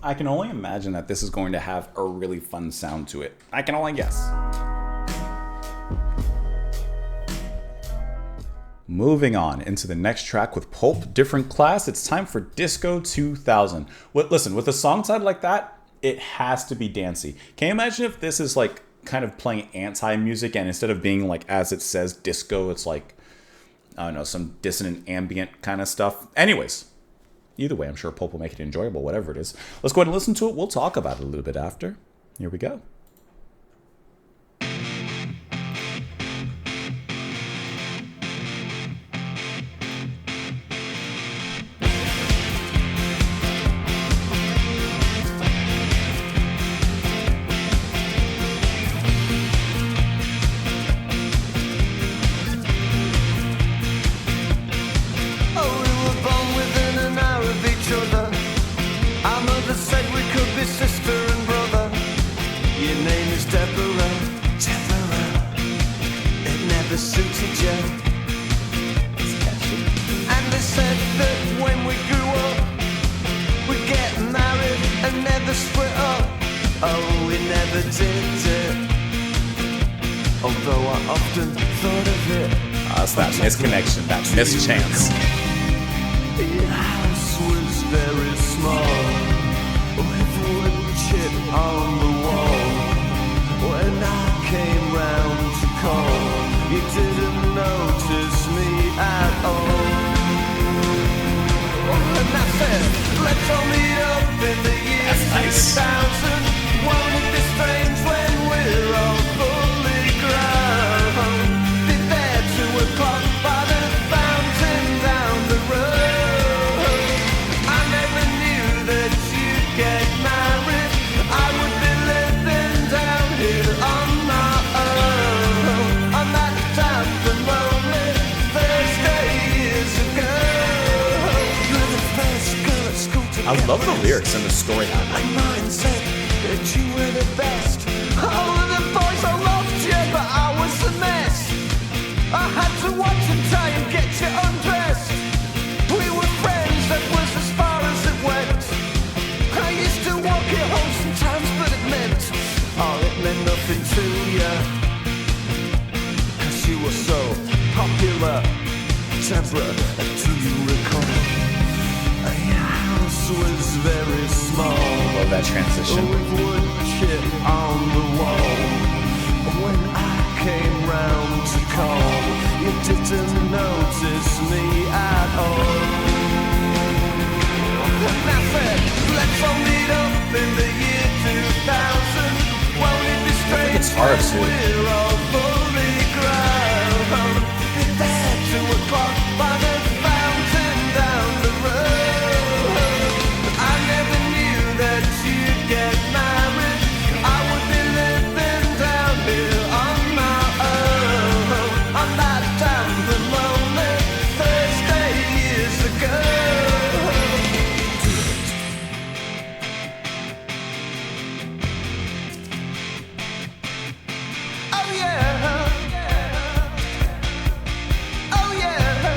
I can only imagine that this is going to have a really fun sound to it. I can only guess. Moving on into the next track with Pulp, Different Class, it's time for Disco 2000. Listen, with a song title like that, it has to be dancey. Can you imagine if this is like kind of playing anti-music and instead of being like, as it says, disco, it's like, I don't know, some dissonant ambient kind of stuff. Anyways, either way, I'm sure Pulp will make it enjoyable, whatever it is. Let's go ahead and listen to it. We'll talk about it a little bit after. Here we go. Sister and brother, your name is Deborah. It never suited you. And they said that when we grew up, we'd get married and never split up. Oh, we never did it. Although I often thought of it. That's that misconnection, that mischance. Your house was very small, with wood chip on the wall. When I came round to call, you didn't notice me at all. And I said, let's all meet up in the year 2000. Won't it be strange when we're all fully grown? Be there 2 o'clock by the fountain down the road. I never knew that you'd get married. I would be living down here on my own. On that damp and lonely Thursday years ago. You were the first girl at school to I love the lyrics and the story. my mind said that you were the best. All of the boys I loved you, but I was a mess. I had to watch and try and get you undressed. We were friends, that was as far as it went. I used to walk you home sometimes, but it meant nothing to you. 'Cause you were so popular. Deborah, do you recall? Your house was very small. Love that transition. With wood chip on the wall. When I came round to call, you didn't notice me at all. And I said, let's all meet up in the year 2000. Won't it be strange It's hard when too. we're all fully grown? Be there 2 o'clock by the fountain down the road. I never knew that you'd get married. I would be living down here on my own. On that damp and lonely Thursday years ago. Oh yeah. Oh yeah.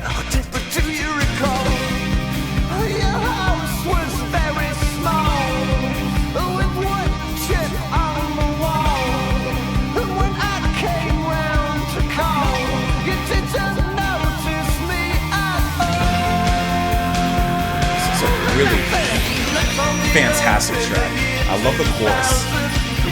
Oh, Deborah, do you recall? Your house was very small, with wood chip on the wall. And when I came round to call, you didn't notice me at all. It's a really fantastic track. I love the chorus.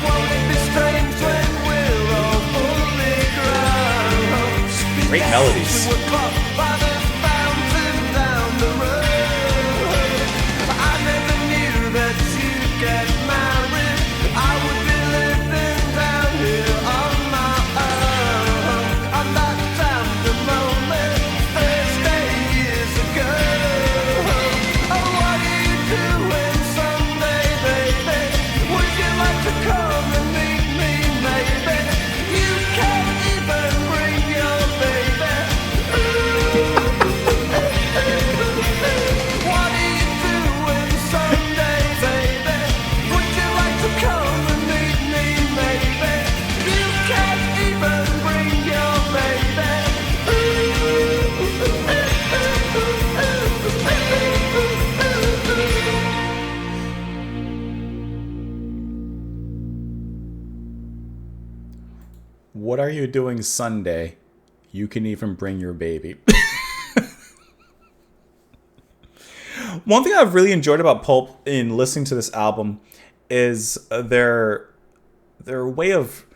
Won't it be strange when we're all fully grown? Great melodies. 2 o'clock by the fountain down the road. I never knew that you'd get married. I would be living down here on my own. On that damp and lonely Thursday years ago. Oh, what are you doing Sunday, baby? Would you like to come and meet me, maybe? You can't even bring your baby. Ooh. What are you doing Sunday? You can even bring your baby. One thing I've really enjoyed about Pulp in listening to this album is their way of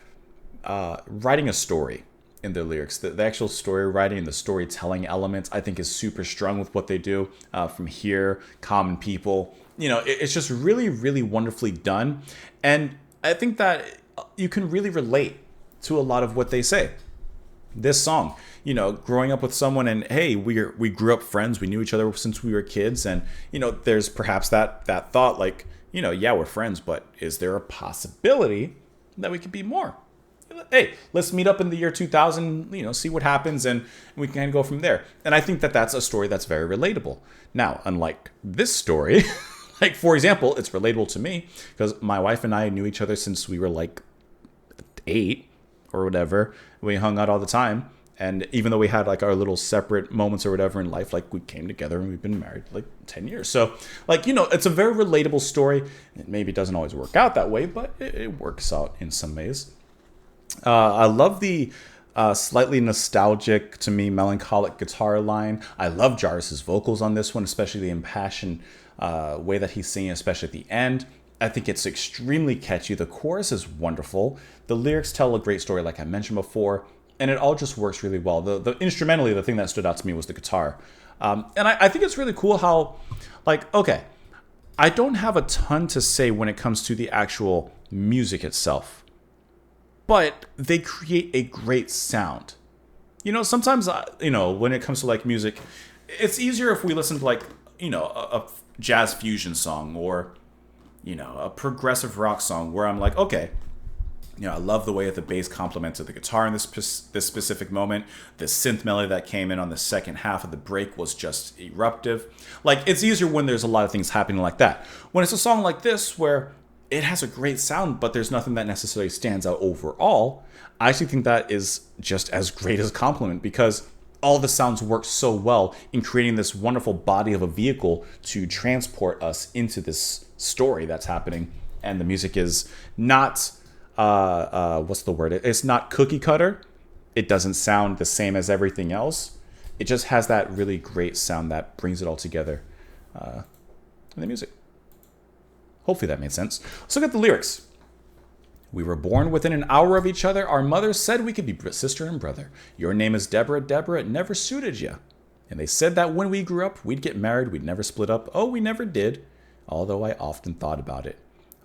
writing a story in their lyrics. The actual story writing and the storytelling elements, I think, is super strong with what they do. From Here, Common People, it's just really, really wonderfully done. And I think that you can really relate to a lot of what they say. This song, growing up with someone and, hey, we grew up friends. We knew each other since we were kids. And, there's perhaps that thought like, yeah, we're friends, but is there a possibility that we could be more? Hey, let's meet up in the year 2000, see what happens, and we can kind of go from there. And I think that that's a story that's very relatable. Now, unlike this story, like, for example, it's relatable to me because my wife and I knew each other since we were like 8 or whatever. We hung out all the time. And even though we had like our little separate moments or whatever in life, like we came together and we've been married like 10 years. So like, it's a very relatable story. It maybe doesn't always work out that way, but it works out in some ways. I love the slightly nostalgic, to me, melancholic guitar line. I love Jarvis's vocals on this one, especially the impassioned way that he's singing, especially at the end. I think it's extremely catchy. The chorus is wonderful. The lyrics tell a great story, like I mentioned before, and it all just works really well. The instrumentally, the thing that stood out to me was the guitar. And I think it's really cool how, like, okay, I don't have a ton to say when it comes to the actual music itself, but they create a great sound. Sometimes, when it comes to like music, it's easier if we listen to like, a jazz fusion song or, a progressive rock song where I'm like, okay, I love the way that the bass complemented the guitar in this specific moment. The synth melody that came in on the second half of the break was just eruptive. Like, it's easier when there's a lot of things happening like that. When it's a song like this where it has a great sound, but there's nothing that necessarily stands out overall, I actually think that is just as great as a compliment because all the sounds work so well in creating this wonderful body of a vehicle to transport us into this story that's happening. And the music is not, what's the word? It's not cookie cutter. It doesn't sound the same as everything else. It just has that really great sound that brings it all together in the music. Hopefully that made sense. Let's look at the lyrics. We were born within an hour of each other. Our mother said we could be sister and brother. Your name is Deborah. Deborah, it never suited you. And they said that when we grew up, we'd get married. We'd never split up. Oh, we never did. Although I often thought about it.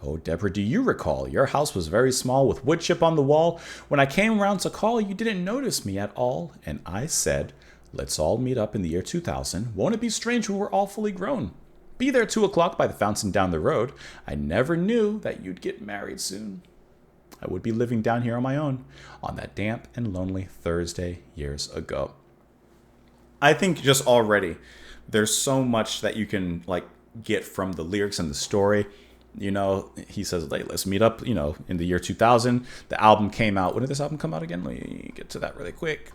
Oh, Deborah, do you recall? Your house was very small with wood chip on the wall. When I came around to call, you didn't notice me at all. And I said, let's all meet up in the year 2000. Won't it be strange when we're all fully grown? Be there 2 o'clock by the fountain down the road. I never knew that you'd get married soon. I would be living down here on my own on that damp and lonely Thursday years ago. I think just already there's so much that you can like get from the lyrics and the story. He says, like, let's meet up, in the year 2000. The album came out. When did this album come out again? Let me get to that really quick.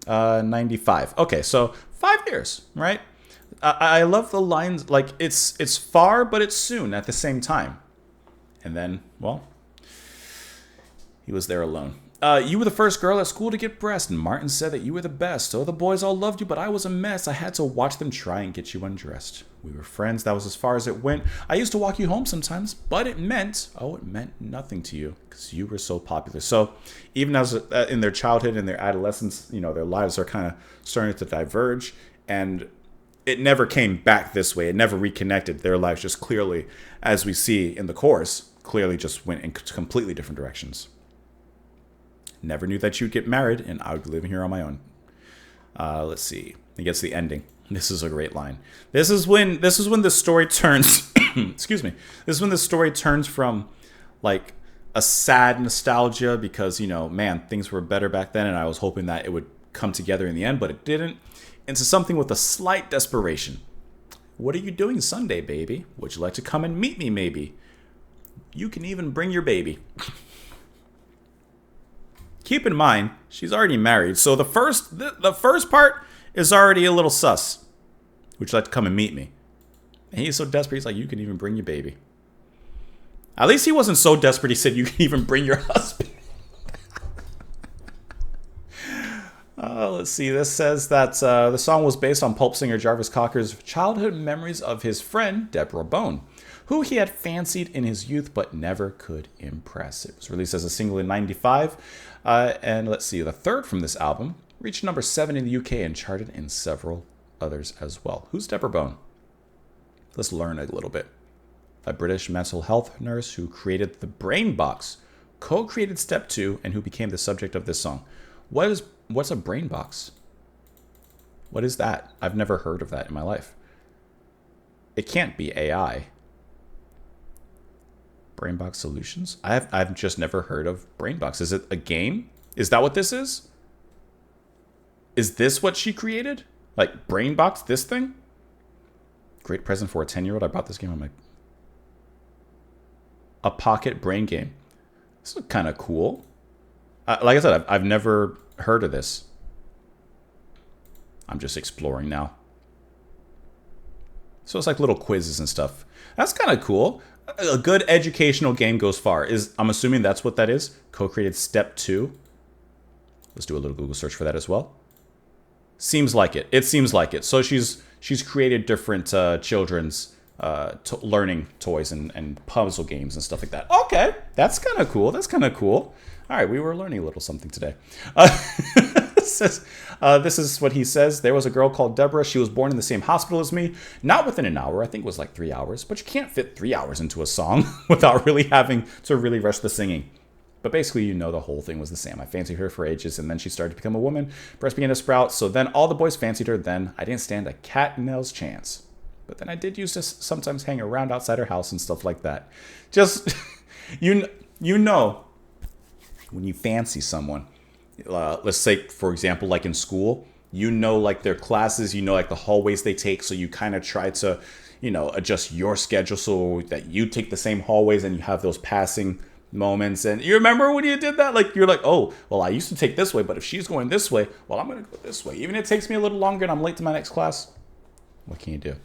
95. Okay, so 5 years, right? I love the lines, like, it's far, but it's soon at the same time. And then, well, he was there alone. You were the first girl at school to get breast, and Martin said that you were the best. Oh, the boys all loved you, but I was a mess. I had to watch them try and get you undressed. We were friends. That was as far as it went. I used to walk you home sometimes, but it meant nothing to you because you were so popular. So even as in their childhood and their adolescence, their lives are kind of starting to diverge, and it never came back this way. It never reconnected. Their lives just clearly, as we see in the chorus, clearly just went in completely different directions. Never knew that you'd get married, and I would be living here on my own. Let's see. He gets the ending. This is a great line. This is when the story turns. Excuse me. This is when the story turns from like a sad nostalgia because man, things were better back then, and I was hoping that it would come together in the end, but it didn't. Into something with a slight desperation. What are you doing Sunday, baby? Would you like to come and meet me, maybe? You can even bring your baby. Keep in mind, she's already married, so the first part is already a little sus. Would you like to come and meet me? And he's so desperate, he's like, you can even bring your baby. At least he wasn't so desperate, he said, you can even bring your husband. Let's see. This says that the song was based on Pulp singer Jarvis Cocker's childhood memories of his friend Deborah Bone, who he had fancied in his youth but never could impress. It was released as a single in '95, and let's see. The third from this album reached number 7 in the UK and charted in several others as well. Who's Deborah Bone? Let's learn a little bit. A British mental health nurse who created the Brain Box, co-created Step 2, and who became the subject of this song. What's a brain box? What is that? I've never heard of that in my life. It can't be AI. Brainbox Solutions? I've just never heard of Brainbox. Is it a game? Is that what this is? Is this what she created? Like Brainbox, this thing? Great present for a 10-year-old. I bought this game on my... A pocket brain game. This is kind of cool. Like I said, I've never heard of this. I'm just exploring now. So it's like little quizzes and stuff. That's kind of cool. A good educational game goes far. I'm assuming that's what that is. Co-created Step 2. Let's do a little Google search for that as well. Seems like it. It seems like it. So she's created different children's learning toys and puzzle games and stuff like that. Okay, that's kind of cool. That's kind of cool. All right, we were learning a little something today. This is what he says. There was a girl called Deborah. She was born in the same hospital as me. Not within an hour. I think it was like 3 hours. But you can't fit 3 hours into a song without really having to really rush the singing. But basically, you know, the whole thing was the same. I fancied her for ages, and then she started to become a woman. Breasts began to sprout, so then all the boys fancied her. Then I didn't stand a cat and nails chance. But then I did used to sometimes hang around outside her house and stuff like that. Just, you know, when you fancy someone, let's say, for example, like in school, you know, like their classes, you know, like the hallways they take. So you kind of try to, you know, adjust your schedule so that you take the same hallways and you have those passing moments. And you remember when you did that? Like, you're like, oh, well, I used to take this way, but if she's going this way, well, I'm going to go this way. Even if it takes me a little longer and I'm late to my next class, what can you do?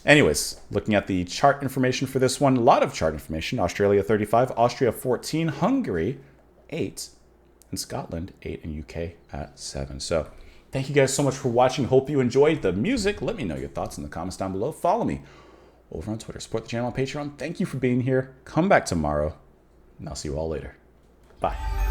Anyways, looking at the chart information for this one, a lot of chart information. Australia 35, Austria 14, Hungary 8, and Scotland 8, and UK at 7. So thank you guys so much for watching. Hope you enjoyed the music. Let me know your thoughts in the comments down below. Follow me over on Twitter. Support the channel on Patreon. Thank you for being here. Come back tomorrow, and I'll see you all later. Bye.